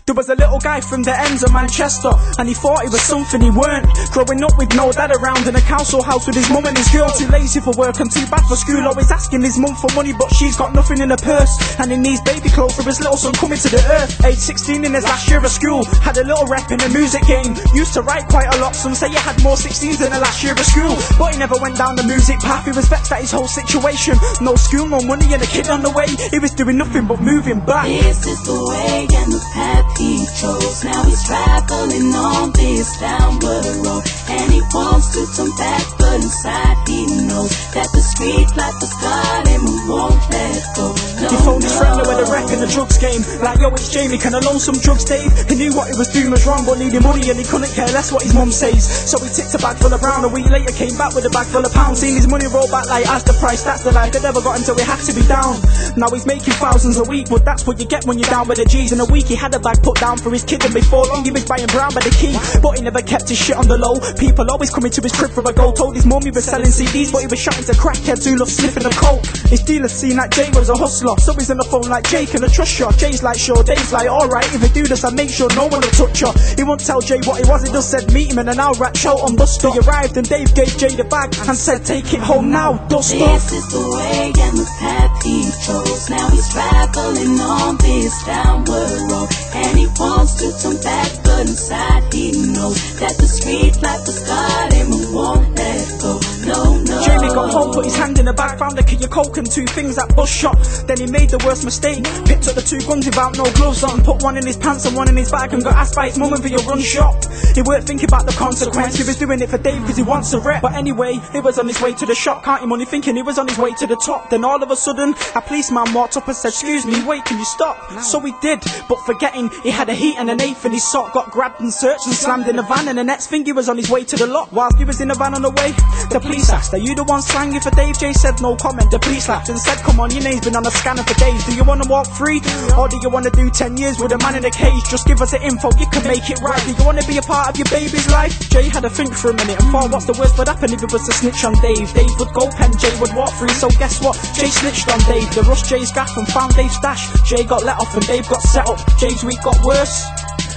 There was a little guy from the ends of Manchester, and he thought he was something he weren't. Growing up with no dad around in a council house with his mum and his girl. Too lazy for work and too bad for school. Always asking his mum for money, but she's got nothing in her purse. And he needs baby clothes for his little son coming to the earth. Age 16 in his last year of school, had a little rep in the music game. Used to write quite a lot, some say he had more 16s in the last year of school. But he never went down the music path, he was vexed at his whole situation. No school, no money and a kid on the way. He was doing nothing but moving back. This is the way and the path he chose. Now he's traveling on this downward road, and he wants to turn back, but inside he knows that the street life has got him and won't let go. He phoned his friend with a rep in the drugs game, like, yo, it's Jamie, can I loan some drugs, Dave? He knew what he was doing was wrong, but needed money and he couldn't care less what his mum says. So he tipped a bag full of brown. A week later came back with a bag full of pounds. Seen his money roll back like, as the price, that's the life. They never got until we had to be down. Now he's making thousands a week, but that's what you get when you're down with the G's. In a week he had a bag put down for his kid, and before long he was buying brown by the key. But he never kept his shit on the low. People always coming to his crib for a go. Told his mum he was selling CDs, but he was shouting to crackheads who loved sniffing the coke. His dealers seen that Jay was a hustler, so he's on the phone like, Jay, can I trust you? Jay's like, sure. Dave's like, alright, if I do this I make sure no one will touch you. He won't tell Jay what he was, he just said meet him in an hour at Shelton Buster. He arrived and Dave gave Jay the bag and said take it home now, dust off. This is the way and the path he chose. Now he's traveling on this downward road, and he wants to turn back, but inside he knows that the street life has got him and won't let go. No, no. Jamie got home, put his hand in the bag, found a key of coke and 2 things at bus shop. Then he made the worst mistake, picked up the 2 guns without no gloves on, put one in his pants and one in his bag, and got asked by his mum if he'll run shop. He weren't thinking about the consequence, he was doing it for Dave because he wants a rep. But anyway, he was on his way to the shop, counting money, thinking he was on his way to the top. Then all of a sudden, a policeman walked up and said, excuse me, wait, can you stop? So he did, but forgetting he had a heat and an eighth in his sock. Got grabbed and searched and slammed in the van, and the next thing he was on his way to the lot. Whilst he was in the van on the way, the police asked, are you the one slanging for Dave? Jay said no comment. The police laughed and said, come on, your name's been on a scanner for days. Do you want to walk free, or do you want to do 10 years with a man in a cage? Just give us the info, you can make it right. Do you want to be a part of your baby's life? Jay had to think for a minute and thought, what's the worst would happen if it was to snitch on Dave? Dave would go pen, Jay would walk free. So guess what? Jay snitched on Dave. They rushed Jay's gaff and found Dave's stash. Jay got let off and Dave got set up. Jay's week got worse,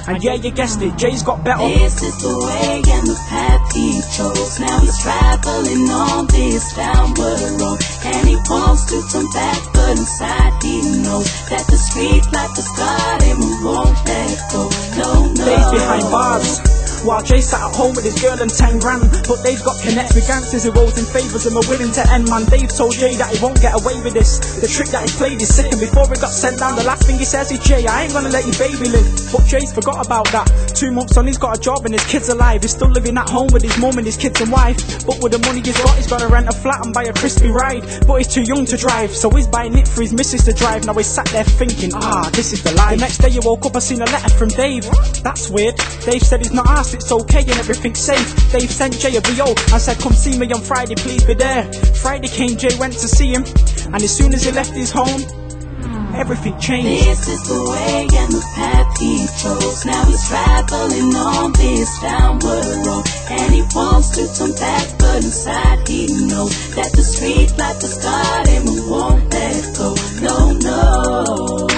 and yeah, you guessed it, Jay's got better. This is the way and the path he chose. Now he's traveling on this downward road, and he wants to turn back, but inside he knows that the street life has got him and won't let go. No, no. Dave's behind bars, while Jay sat at home with his girl and 10 grand. But Dave's got connects with gangsters who owes him favours and are willing to end, man. Dave told Jay that he won't get away with this. The trick that he played is sick, and before he got sent down, the last thing he says is, Jay, I ain't gonna let your baby live. But Jay's forgot about that. 2 months on, he's got a job and his kid's alive. He's still living at home with his mum and his kids and wife. But with the money he's got, he's gotta rent a flat and buy a crispy ride. But he's too young to drive, so he's buying it for his missus to drive. Now he's sat there thinking, this is the life. The next day he woke up and seen a letter from Dave. That's weird. Dave said he's not asked, it's okay and everything's safe. Dave sent Jay a VO and said, come see me on Friday, please be there. Friday came, Jay went to see him, and as soon as he left his home, everything changed. This is the way and the path he chose. Now he's traveling on this downward road, and he wants to turn back, but inside he knows that the street life has got him and won't let go. No, no.